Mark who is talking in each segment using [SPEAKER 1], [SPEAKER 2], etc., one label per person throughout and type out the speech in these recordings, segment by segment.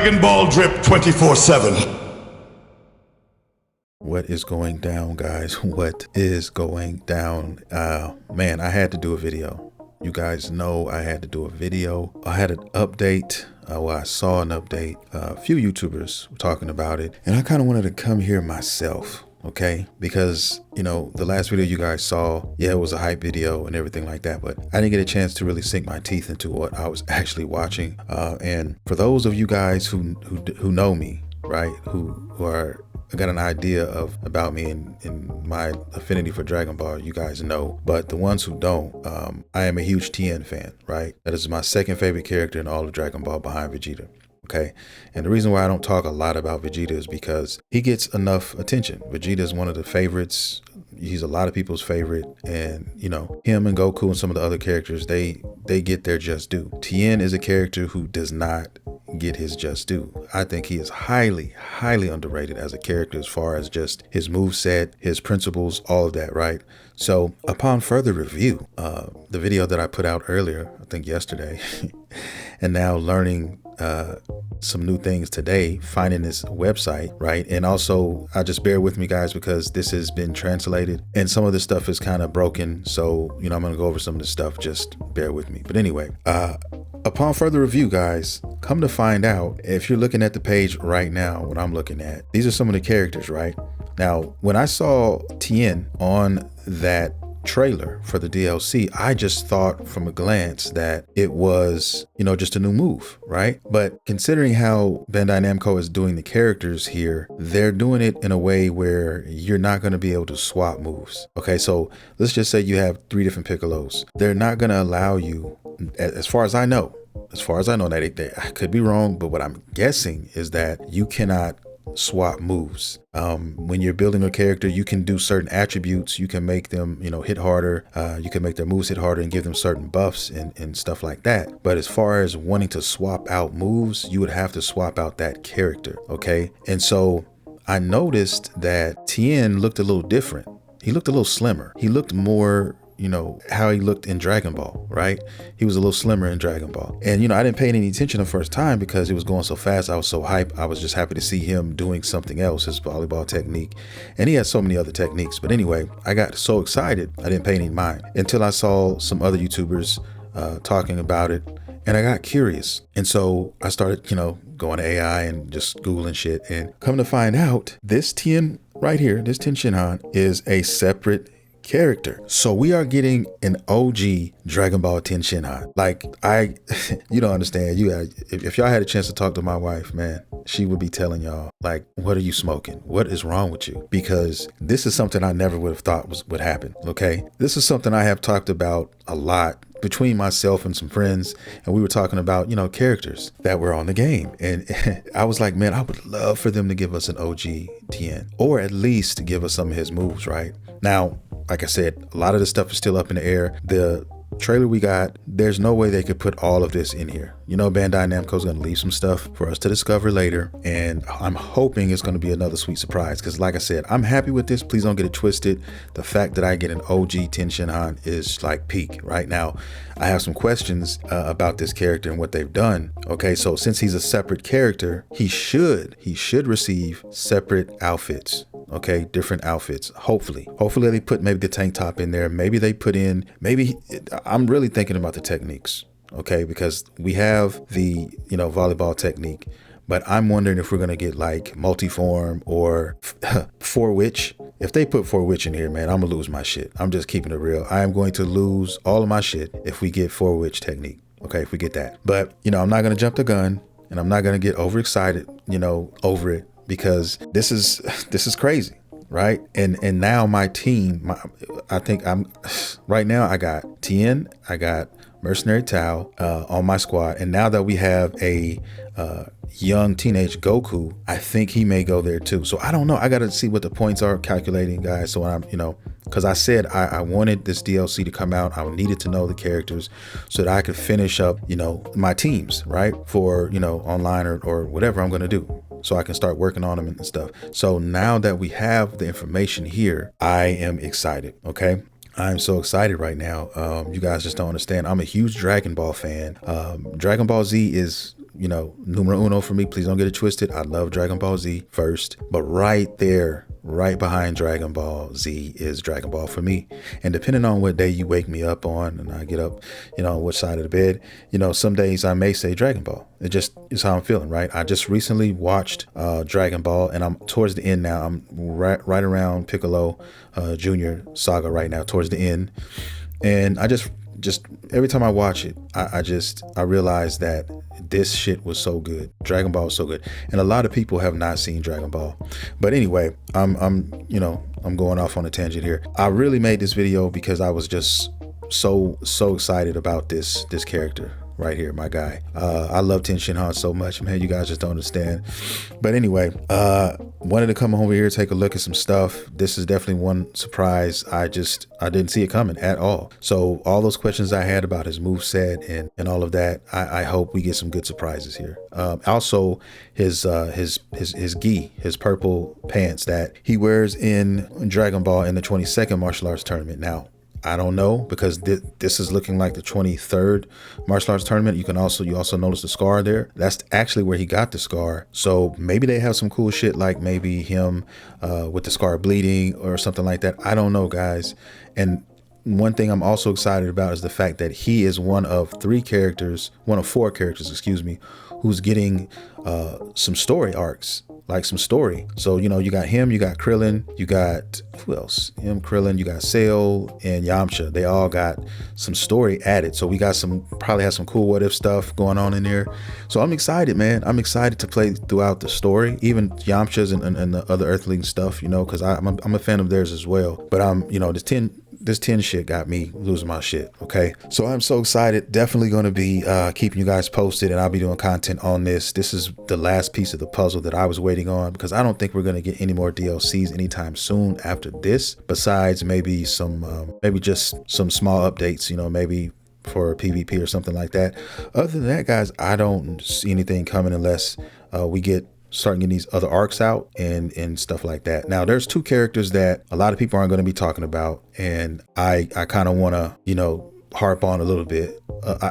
[SPEAKER 1] Dragonball drip 24/7.
[SPEAKER 2] What is going down, guys? What is going down? Man, I had to do a video. You guys know I had to do a video. I had an update. I saw an update. A few YouTubers were talking about it, and I kind of wanted to come here myself. Okay, because the last video you guys saw, yeah, it was a hype video and everything like that, but I didn't get a chance to really sink my teeth into what I was actually watching. And for those of you guys who know me, right, who are got an idea about me and my affinity for Dragon Ball, you guys know. But the ones who don't, I am a huge Tien fan, right? That is my second favorite character in all of Dragon Ball behind Vegeta. Okay, and the reason why I don't talk a lot about Vegeta is because he gets enough attention. Vegeta is one of the favorites. He's a lot of people's favorite, and him and Goku and some of the other characters, they get their just due. Tien is a character who does not get his just due. I think he is highly underrated as a character as far as just his moveset, his principles, all of that, right? So upon further review, the video that I put out earlier, I think yesterday, and now learning some new things today, finding this website, right? And also, just bear with me, guys, because this has been translated and some of this stuff is kind of broken. So, I'm going to go over some of this stuff. Just bear with me. But anyway, upon further review, guys, come to find out, if you're looking at the page right now, what I'm looking at, these are some of the characters, right? Now, when I saw Tien on that trailer for the DLC, I just thought from a glance that it was, just a new move, right? But considering how Bandai Namco is doing the characters here, they're doing it in a way where you're not going to be able to swap moves. Okay, so let's just say you have 3 different Piccolos. They're not going to allow you, as far as I know, that I could be wrong, but what I'm guessing is that you cannot swap moves. When you're building a character, you can do certain attributes. You can make them, hit harder. You can make their moves hit harder and give them certain buffs and stuff like that. But as far as wanting to swap out moves, you would have to swap out that character. Okay. And so I noticed that Tien looked a little different. He looked a little slimmer. He looked more how he looked in Dragon Ball, right? He was a little slimmer in Dragon Ball. And, I didn't pay any attention the first time because it was going so fast. I was so hyped. I was just happy to see him doing something else, his volleyball technique. And he had so many other techniques. But anyway, I got so excited, I didn't pay any mind until I saw some other YouTubers talking about it. And I got curious. And so I started, going to AI and just Googling shit. And come to find out, this Tien right here, this Tien Shinhan is a separate character. So we are getting an OG Dragon Ball Tien Shinhan. Like, you don't understand. If y'all had a chance to talk to my wife, man, she would be telling y'all, like, what are you smoking? What is wrong with you? Because this is something I never would have thought would happen. Okay. This is something I have talked about a lot between myself and some friends, and we were talking about, characters that were on the game. And I was like, man, I would love for them to give us an OG Tien, or at least give us some of his moves, right? Now, like I said, a lot of this stuff is still up in the air. The trailer we got, there's no way they could put all of this in here. Bandai Namco is going to leave some stuff for us to discover later, and I'm hoping it's going to be another sweet surprise, because like I said, I'm happy with this. Please don't get it twisted. The fact that I get an OG Tien Shinhan is like peak. Right now, I have some questions about this character and what they've done. Okay, so since he's a separate character, he should receive separate outfits. Okay, different outfits. Hopefully they put maybe the tank top in there. Maybe they put in, I'm really thinking about the techniques. Okay, because we have the, volleyball technique, but I'm wondering if we're going to get like multiform or 4-witch. If they put 4-witch in here, man, I'm gonna lose my shit. I'm just keeping it real. I am going to lose all of my shit if we get 4-witch technique. Okay, if we get that. But, I'm not going to jump the gun, and I'm not going to get overexcited, over it, because this is crazy. Right. And now my team, I think right now I got Tien, I got Mercenary Tao on my squad. And now that we have a young teenage Goku, I think he may go there too. So I don't know. I got to see what the points are calculating, guys. So I'm, because I said I wanted this DLC to come out. I needed to know the characters so that I could finish up, my teams, right? For, online or whatever I'm going to do. So I can start working on them and stuff. So now that we have the information here, I am excited. Okay. I'm so excited right now. You guys just don't understand. I'm a huge Dragon Ball fan. Dragon Ball Z is you know, numero uno for me. Please don't get it twisted. I love Dragon Ball Z first, but right there, right behind Dragon Ball Z is Dragon Ball for me. And depending on what day you wake me up on and I get up, you know, on which side of the bed, you know, some days I may say Dragon Ball. It just is how I'm feeling, right? I just recently watched Dragon Ball, and I'm towards the end now. I'm right around Piccolo Junior saga right now, towards the end. And I just every time I watch it, I realize that this shit was so good. Dragon Ball was so good, and a lot of people have not seen Dragon Ball. But anyway, I'm going off on a tangent here. I really made this video because I was just so excited about this character right here, my guy. I love Tien Shinhan so much, man. You guys just don't understand. But anyway, wanted to come over here, take a look at some stuff. This is definitely one surprise. I didn't see it coming at all. So all those questions I had about his moveset and all of that, I hope we get some good surprises here. Also his gi, his purple pants that he wears in Dragon Ball in the 22nd martial arts tournament. Now, I don't know, because this is looking like the 23rd martial arts tournament. You also notice the scar there. That's actually where he got the scar. So maybe they have some cool shit, like maybe him with the scar bleeding or something like that. I don't know, guys. And one thing I'm also excited about is the fact that he is one of four characters, who's getting some story arcs, like some story. So, you know, you got him, you got Krillin, you got, who else? Him, Krillin, you got Cell and Yamcha. They all got some story added. So we got probably have some cool what if stuff going on in there. So I'm excited, man. I'm excited to play throughout the story, even Yamcha's and the other Earthling stuff, you know, because I'm a fan of theirs as well. But this 10 shit got me losing my shit. Okay, so I'm so excited. Definitely going to be keeping you guys posted, and I'll be doing content on this. This is the last piece of the puzzle that I was waiting on, because I don't think we're going to get any more DLCs anytime soon after this, besides maybe just some small updates, you know, maybe for PvP or something like that. Other than that, guys, I don't see anything coming unless we start getting these other arcs out and stuff like that. Now, there's two characters that a lot of people aren't going to be talking about, and I kind of want to, you know, harp on a little bit.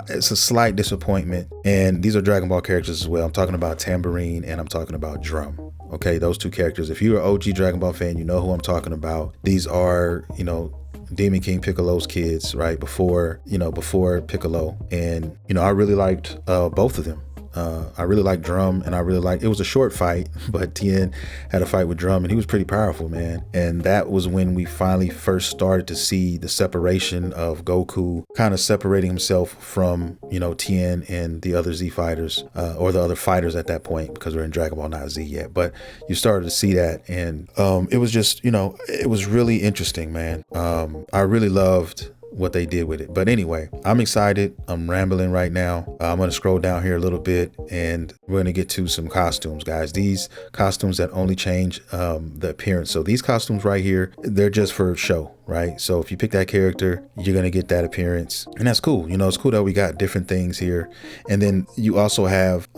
[SPEAKER 2] It's a slight disappointment, and these are Dragon Ball characters as well. I'm talking about Tambourine and I'm talking about Drum. Okay, those two characters. If you're an OG Dragon Ball fan, you know who I'm talking about. These are, you know, Demon King Piccolo's kids, right? Before Piccolo. And, you know, I really liked both of them. I really like Drum, and it was a short fight, but Tien had a fight with Drum, and he was pretty powerful, man. And that was when we finally first started to see the separation of Goku kind of separating himself from, you know, Tien and the other Z fighters, or the other fighters at that point, because we're in Dragon Ball, not Z yet. But you started to see that, and it was just, you know, it was really interesting, man. I really loved what they did with it. But anyway, I'm excited. I'm rambling right now. I'm going to scroll down here a little bit, and we're going to get to some costumes, guys. These costumes that only change the appearance. So these costumes right here, they're just for show, right? So if you pick that character, you're going to get that appearance, and that's cool. You know, it's cool that we got different things here. And then you also have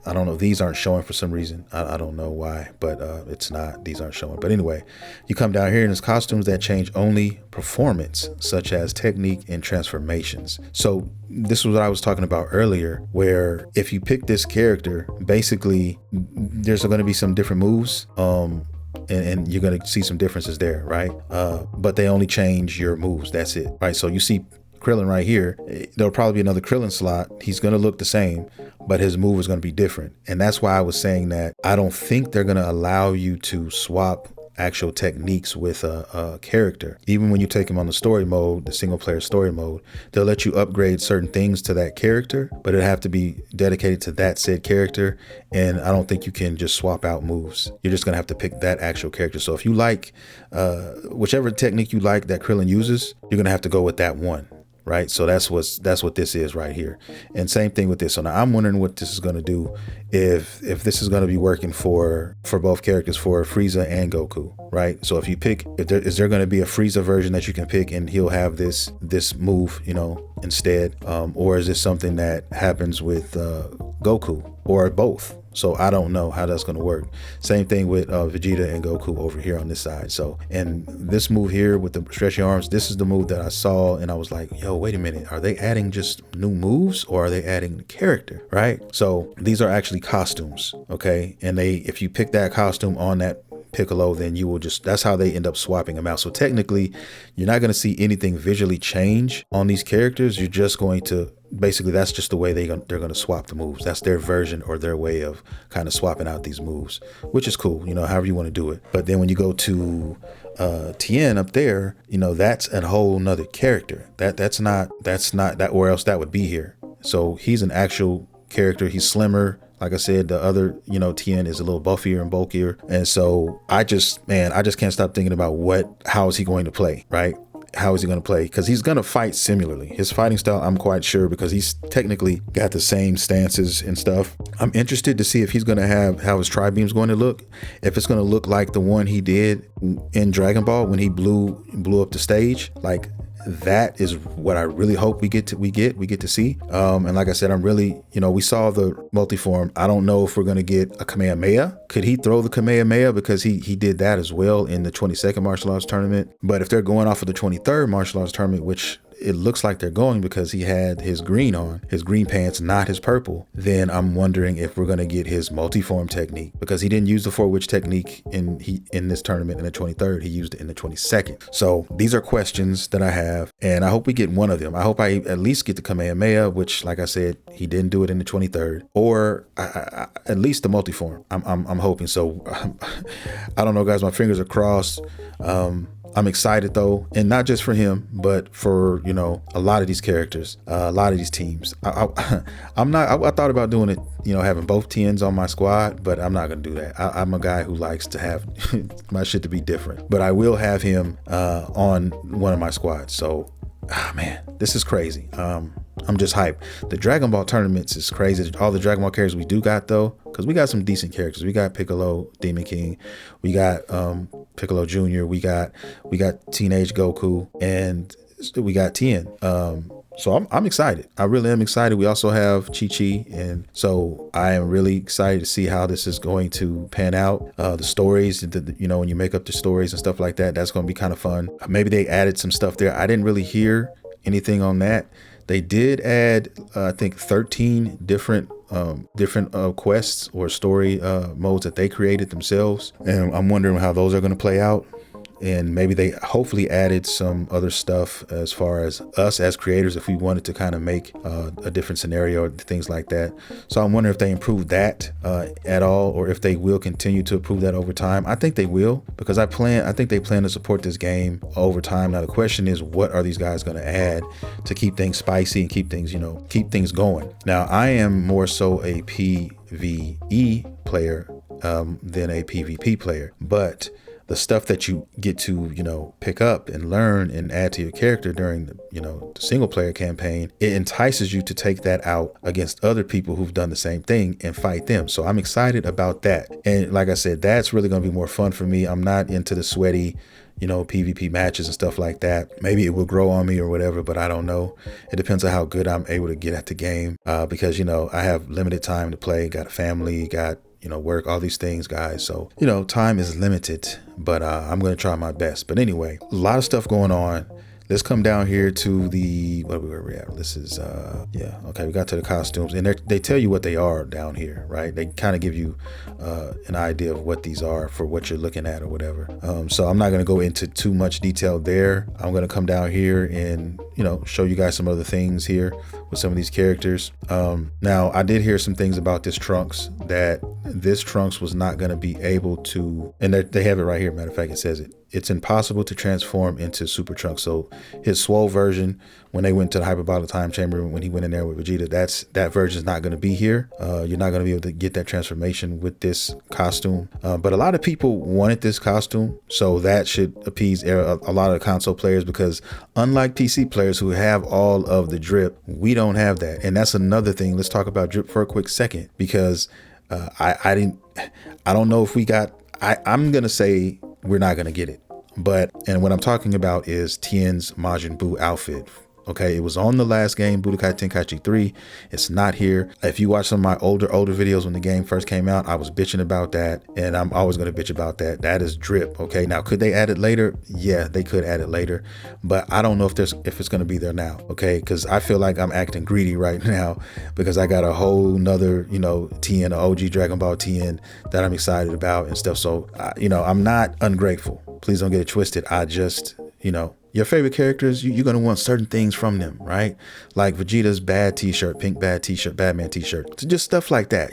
[SPEAKER 2] I don't know, these aren't showing for some reason. I don't know why, but it's not. These aren't showing. But anyway, you come down here and there's costumes that change only performance, such as technique and transformations. So this was what I was talking about earlier, where if you pick this character, basically there's going to be some different moves. And you're going to see some differences there, right? But they only change your moves. That's it, right? So you see Krillin right here, there'll probably be another Krillin slot. He's going to look the same, but his move is going to be different. And that's why I was saying that I don't think they're going to allow you to swap actual techniques with a character. Even when you take him on the story mode, the single player story mode, they'll let you upgrade certain things to that character, but it'll have to be dedicated to that said character. And I don't think you can just swap out moves. You're just going to have to pick that actual character. So if you like whichever technique you like that Krillin uses, you're going to have to go with that one. Right, so that's what this is right here, and same thing with this. So now I'm wondering what this is going to do, if this is going to be working for both characters, for Frieza and Goku, right? So if you pick, is there going to be a Frieza version that you can pick, and he'll have this move, you know, instead, or is this something that happens with Goku, or both? So I don't know how that's going to work. Same thing with Vegeta and Goku over here on this side. So, and this move here with the stretchy arms, this is the move that I saw and I was like, yo, wait a minute. Are they adding just new moves or are they adding the character, right? So these are actually costumes, okay? And if you pick that costume on that Piccolo, then you will just, that's how they end up swapping them out. So technically you're not going to see anything visually change on these characters. You're just going to, basically that's just the way they're going to swap the moves. That's their version or their way of kind of swapping out these moves, which is cool, you know, however you want to do it. But then when you go to Tien up there, you know, that's a whole nother character. That's not that, or else that would be here. So he's an actual character. He's slimmer. Like I said, the other, you know, Tien is a little buffier and bulkier. And so I just can't stop thinking about how is he going to play, right? How is he going to play? Because he's going to fight similarly. His fighting style, I'm quite sure, because he's technically got the same stances and stuff. I'm interested to see if he's going to have how his tri-beam's going to look. If it's going to look like the one he did in Dragon Ball when he blew up the stage, like that is what I really hope we get to see. And like I said, I'm really, you know, we saw the multiform. I don't know if we're going to get a Kamehameha. Could he throw the Kamehameha? Because he did that as well in the 22nd martial arts tournament. But if they're going off of the 23rd martial arts tournament, which it looks like they're going because he had his green on, his green pants, not his purple, then I'm wondering if we're going to get his multi-form technique, because he didn't use the 4-witch technique in this tournament in the 23rd. He used it in the 22nd. So these are questions that I have, and I hope we get one of them. I hope I at least get the Kamehameha, which, like I said, he didn't do it in the 23rd, or at least the multi-form. I'm hoping. So I don't know, guys. My fingers are crossed. I'm excited though, and not just for him, but for, you know, a lot of these characters, a lot of these teams. I thought about doing it, you know, having both Tiens on my squad, but I'm not gonna do that. I'm a guy who likes to have my shit to be different, but I will have him on one of my squads. So, man, this is crazy. I'm just hyped. The Dragon Ball tournaments is crazy. All the Dragon Ball characters we do got though, because we got some decent characters. We got Piccolo, Demon King, we got Piccolo Jr., we got Teenage Goku, and we got Tien. So I'm excited. I really am excited. We also have Chi-Chi, and so I am really excited to see how this is going to pan out. The stories, you know, when you make up the stories and stuff like that, that's going to be kind of fun. Maybe they added some stuff there. I didn't really hear anything on that. They did add, I think, 13 different quests or story modes that they created themselves. And I'm wondering how those are going to play out. And maybe they hopefully added some other stuff as far as us as creators, if we wanted to kind of make a different scenario or things like that. So I'm wondering if they improved that at all, or if they will continue to improve that over time. I think they will, because I think they plan to support this game over time. Now the question is, what are these guys going to add to keep things spicy and keep things going? Now I am more so a PvE player than a PvP player, but the stuff that you get to, you know, pick up and learn and add to your character during the, you know, the single player campaign, it entices you to take that out against other people who've done the same thing and fight them. So I'm excited about that. And like I said, that's really going to be more fun for me. I'm not into the sweaty, you know, PvP matches and stuff like that. Maybe it will grow on me or whatever, but I don't know. It depends on how good I'm able to get at the game, because, you know, I have limited time to play, got a family, got, you know, work, all these things, guys. So, you know, time is limited, but I'm going to try my best. But anyway, a lot of stuff going on. Let's come down here to the, where we at? This is, yeah, okay, we got to the costumes, and they tell you what they are down here, right? They kind of give you an idea of what these are for what you're looking at or whatever. So I'm not going to go into too much detail there. I'm going to come down here and, you know, show you guys some other things here with some of these characters. Now, I did hear some things about this Trunks, that this Trunks was not going to be able to, and they have it right here. Matter of fact, it says it. It's impossible to transform into Super Trunks. So his swole version, when they went to the hyperbolic time chamber, when he went in there with Vegeta, that version is not going to be here. You're not going to be able to get that transformation with this costume. But a lot of people wanted this costume, so that should appease a lot of the console players, because unlike PC players who have all of the drip, we don't have that. And that's another thing. Let's talk about drip for a quick second, because I don't know if we got, I'm going to say we're not going to get it. And what I'm talking about is Tien's Majin Buu outfit. Okay, it was on the last game, Budokai Tenkaichi 3. It's not here. If you watch some of my older videos when the game first came out, I was bitching about that, and I'm always going to bitch about that. That is drip. Okay, now could they add it later? Yeah, they could add it later, but I don't know if it's going to be there now. Okay, because I feel like I'm acting greedy right now because I got a whole nother, Tien, OG Dragon Ball Tien that I'm excited about and stuff. So, I'm not ungrateful. Please don't get it twisted. I just, your favorite characters, you're going to want certain things from them, right? Like Vegeta's bad t-shirt, pink bad t-shirt, Batman t-shirt, just stuff like that,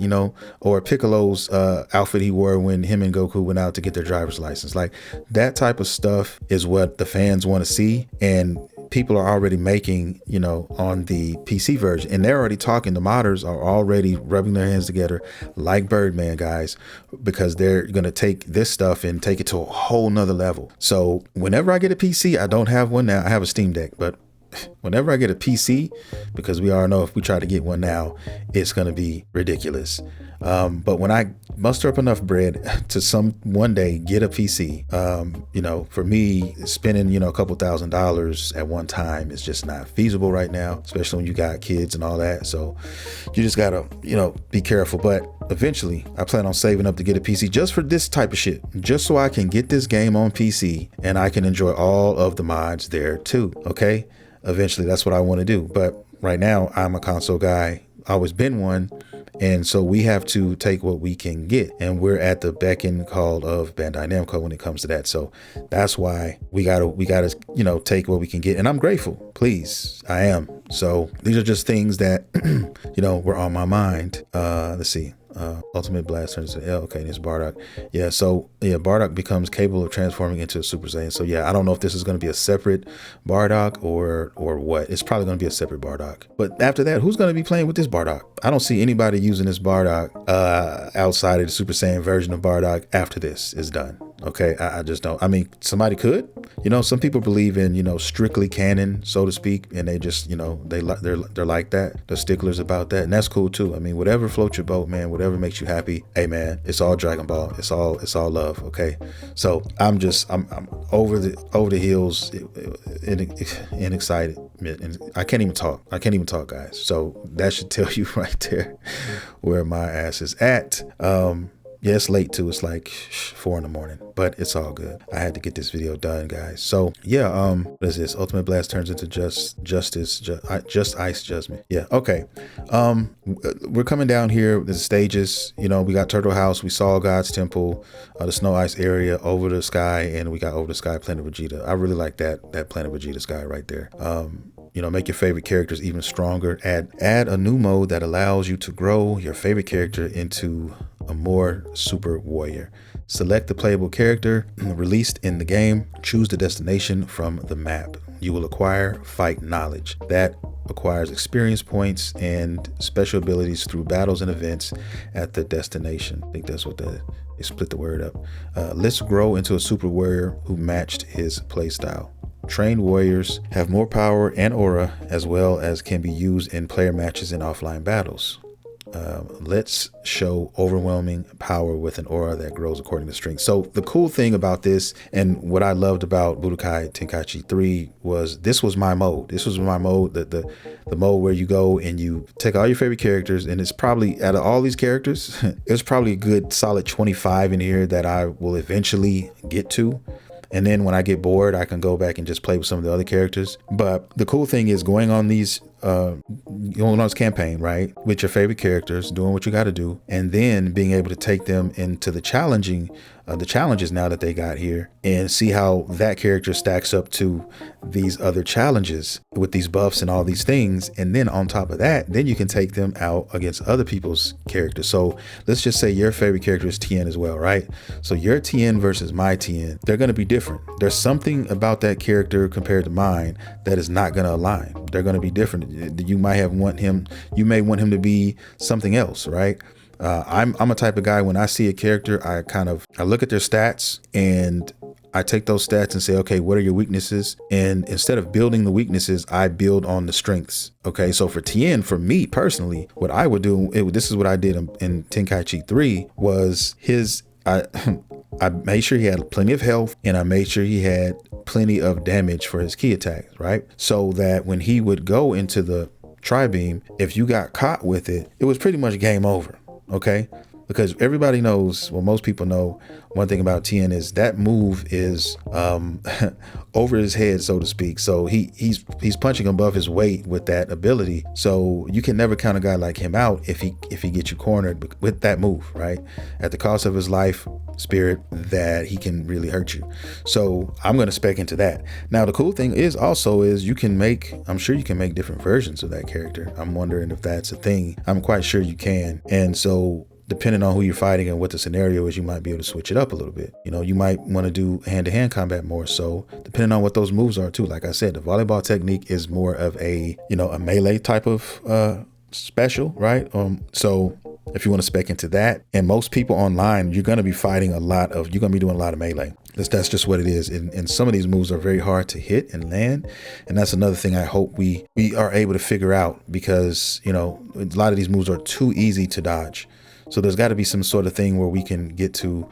[SPEAKER 2] or Piccolo's outfit he wore when him and Goku went out to get their driver's license. Like that type of stuff is what the fans want to see. And people are already making, on the PC version, and they're already talking. The modders are already rubbing their hands together like Birdman, guys, because they're going to take this stuff and take it to a whole nother level. So whenever I get a PC, I don't have one now. I have a Steam Deck, but whenever I get a PC, because we all know if we try to get one now, it's going to be ridiculous. But when I muster up enough bread to one day get a PC, for me, spending, a couple $1,000s at one time is just not feasible right now, especially when you got kids and all that. So you just gotta, be careful. But eventually I plan on saving up to get a PC just for this type of shit, just so I can get this game on PC and I can enjoy all of the mods there too. Okay. Eventually that's what I want to do. But right now I'm a console guy, always been one. And so we have to take what we can get, and we're at the beck and call of Bandai Namco when it comes to that. So that's why we gotta, take what we can get. And I'm grateful, please. I am. So these are just things that, were on my mind. Let's see. Ultimate Blast turns into L. Okay, and it's Bardock. Yeah, so Bardock becomes capable of transforming into a Super Saiyan. So yeah, I don't know if this is going to be a separate Bardock or what. It's probably going to be a separate Bardock. But after that, who's going to be playing with this Bardock? I don't see anybody using this Bardock outside of the Super Saiyan version of Bardock after this is done. Okay, I just don't. I mean, somebody could. Some people believe in strictly canon, so to speak, and they just they're like that. They're sticklers about that, and that's cool too. I mean, whatever floats your boat, man. Whatever makes you happy. Hey, man, it's all Dragon Ball. It's all love. Okay, so I'm over the hills and excited. And I can't even talk, guys. So that should tell you right there where my ass is at. Yeah, it's late too. It's like 4 a.m, but it's all good. I had to get this video done, guys. So yeah, what is this? Ultimate Blast turns into just ice judgment. Yeah, okay. We're coming down here. The stages. We got Turtle House. We saw God's Temple, the Snow Ice area, Over the Sky, and we got Over the Sky, Planet Vegeta. I really like that Planet Vegeta sky right there. Make your favorite characters even stronger. Add a new mode that allows you to grow your favorite character into a more super warrior. Select the playable character released in the game. Choose the destination from the map. You will acquire fight knowledge. That acquires experience points and special abilities through battles and events at the destination. I think that's what they split the word up. Let's grow into a super warrior who matched his playstyle. Trained warriors have more power and aura, as well as can be used in player matches and offline battles. Let's show overwhelming power with an aura that grows according to strength. So the cool thing about this, and what I loved about Budokai Tenkaichi 3, was this was my mode. This was my mode, the mode where you go and you take all your favorite characters, and it's probably, out of all these characters, there's probably a good solid 25 in here that I will eventually get to. And then when I get bored, I can go back and just play with some of the other characters. But the cool thing is going on these, going on this campaign, right, with your favorite characters, doing what you got to do, and then being able to take them into the challenges now that they got here, and see how that character stacks up to these other challenges with these buffs and all these things. And then on top of that, then you can take them out against other people's characters. So let's just say your favorite character is Tien as well, right? So your Tien versus my Tien, they're going to be different. There's something about that character compared to mine that is not going to align. They're going to be different. You may want him to be something else, right? I'm a type of guy, when I see a character, I look at their stats and I take those stats and say, okay, what are your weaknesses? And instead of building the weaknesses, I build on the strengths. Okay, so for Tien, for me personally, what I would do, this is what I did in Tenkaichi 3, was his I I made sure he had plenty of health, and I made sure he had plenty of damage for his key attacks, right? So that when he would go into the tri-beam, if you got caught with it, it was pretty much game over, okay? Because everybody knows, well, most people know, one thing about Tien is that move is over his head, so to speak. So he's punching above his weight with that ability. So you can never count a guy like him out if he gets you cornered with that move, right? At the cost of his life, spirit, that he can really hurt you. So I'm going to spec into that. Now, the cool thing is also is I'm sure you can make different versions of that character. I'm wondering if that's a thing. I'm quite sure you can. And so depending on who you're fighting and what the scenario is, you might be able to switch it up a little bit. You know, you might want to do hand-to-hand combat more so, depending on what those moves are too. Like I said, the volleyball technique is more of a, you know, a melee type of special, right? So if you want to spec into that, and most people online, you're going to be doing a lot of melee. That's just what it is. And some of these moves are very hard to hit and land. And that's another thing I hope we are able to figure out, because, you know, a lot of these moves are too easy to dodge. So there's got to be some sort of thing where we can get to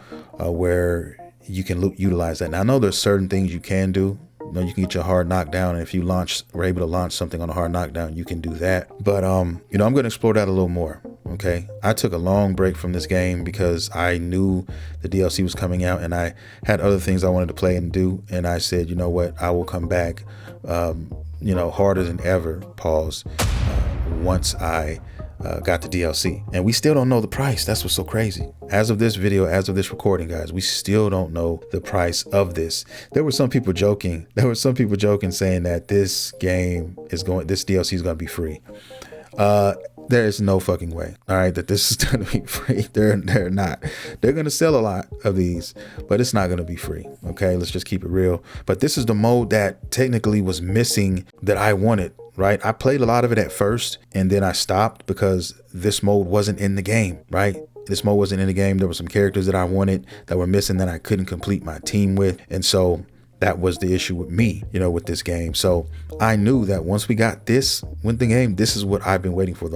[SPEAKER 2] where you can utilize that. Now, I know there's certain things you can do. You know, you can get your hard knockdown, and if you were able to launch something on a hard knockdown, you can do that. But you know, I'm going to explore that a little more. Okay, I took a long break from this game because I knew the DLC was coming out, and I had other things I wanted to play and do. And I said, you know what, I will come back, you know, harder than ever. Once I got the DLC, and we still don't know the price. That's what's so crazy. As of this recording, guys, we still don't know the price of this. There were some people joking saying that this DLC is going to be free. There is no fucking way, all right, that this is going to be free. They're not. They're going to sell a lot of these, but it's not going to be free. Okay, let's just keep it real. But this is the mode that technically was missing that I wanted, right? I played a lot of it at first, and then I stopped because this mode wasn't in the game, right? This mode wasn't in the game. There were some characters that I wanted that were missing that I couldn't complete my team with. And so that was the issue with me, you know, with this game. So I knew that once we got this with the game, this is what I've been waiting for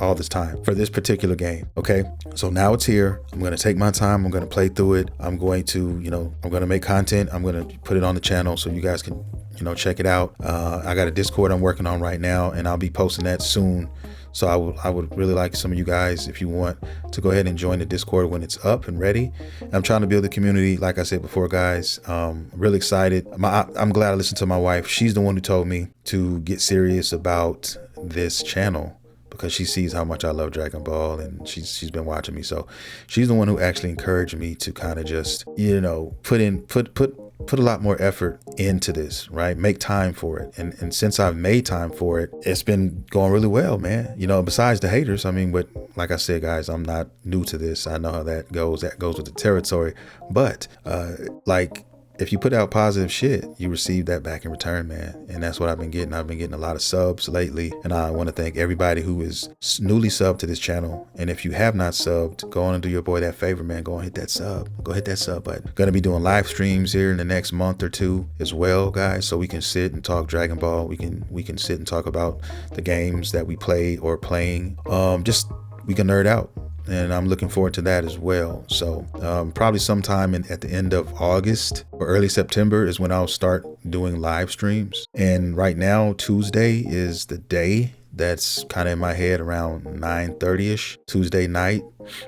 [SPEAKER 2] all this time, for this particular game. Okay, so now it's here. I'm going to take my time. I'm going to play through it. I'm going to make content. I'm going to put it on the channel so you guys can, you know, check it out. I got a Discord I'm working on right now, and I'll be posting that soon. So I would really like some of you guys, if you want, to go ahead and join the Discord when it's up and ready. I'm trying to build a community, like I said before, guys. Really excited. I'm glad I listened to my wife. She's the one who told me to get serious about this channel, because she sees how much I love Dragon Ball, and she's been watching me. So she's the one who actually encouraged me to kind of just, you know, put a lot more effort into this, right? Make time for it. And since I've made time for it, it's been going really well, man. You know, besides the haters, I mean, but like I said, guys, I'm not new to this. I know how that goes. That goes with the territory. But like, if you put out positive shit, you receive that back in return, man. And that's what I've been getting. I've been getting a lot of subs lately. And I want to thank everybody who is newly subbed to this channel. And if you have not subbed, go on and do your boy that favor, man. Go and hit that sub. Go hit that sub button. Going to be doing live streams here in the next month or two as well, guys. So we can sit and talk Dragon Ball. We can sit and talk about the games that we play or playing. We can nerd out. And I'm looking forward to that as well. So probably sometime at the end of August or early September is when I'll start doing live streams. And right now, Tuesday is the day that's kind of in my head, around 9:30ish Tuesday night.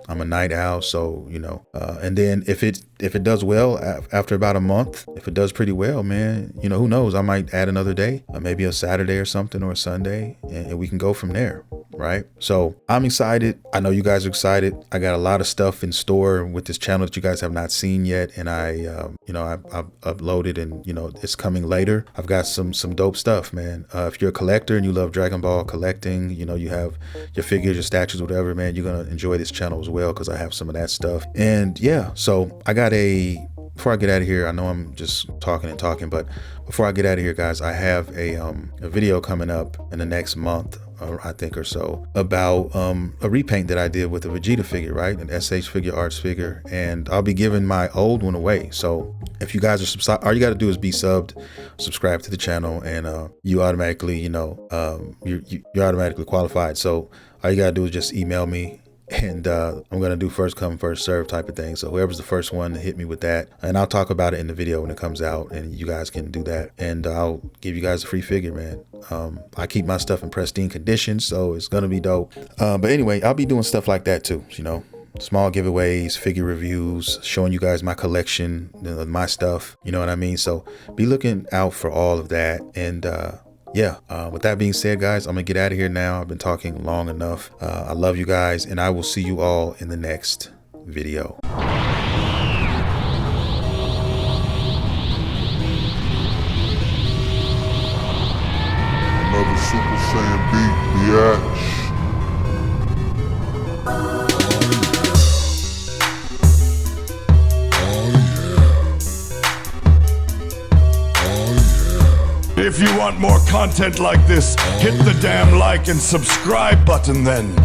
[SPEAKER 2] I'm a night owl, so you know. And then if it does well after about a month, if it does pretty well, man, you know, who knows? I might add another day, maybe a Saturday or something, or a Sunday, and we can go from there, right? So I'm excited. I know you guys are excited. I got a lot of stuff in store with this channel that you guys have not seen yet, and I've uploaded, and you know, it's coming later. I've got some dope stuff, man. If you're a collector and you love Dragon Ball collecting, you know, you have your figures, your statues, whatever, man, you're gonna enjoy this channel as well, because I have some of that stuff. And yeah, so I got before I get out of here, I know I'm just talking, but before I get out of here, guys, I have a video coming up in the next month, I think, or so, about a repaint that I did with a Vegeta figure, right? An SH Figure Arts figure, and I'll be giving my old one away. So if you guys are subscribed, all you got to do is be subbed, subscribe to the channel, and you automatically, you know, you're automatically qualified. So all you got to do is just email me And I'm gonna do first come, first serve type of thing. So whoever's the first one to hit me with that, and I'll talk about it in the video when it comes out, and you guys can do that. And I'll give you guys a free figure, man. I keep my stuff in pristine condition, so it's gonna be dope. But anyway, I'll be doing stuff like that too, you know. Small giveaways, figure reviews, showing you guys my collection, my stuff, you know what I mean? So be looking out for all of that. And yeah, with that being said, guys, I'm gonna get out of here now. I've been talking long enough. I love you guys, and I will see you all in the next video.
[SPEAKER 3] Another Super Saiyan beat, biatch.
[SPEAKER 1] If you want more content like this, hit the damn like and subscribe button then.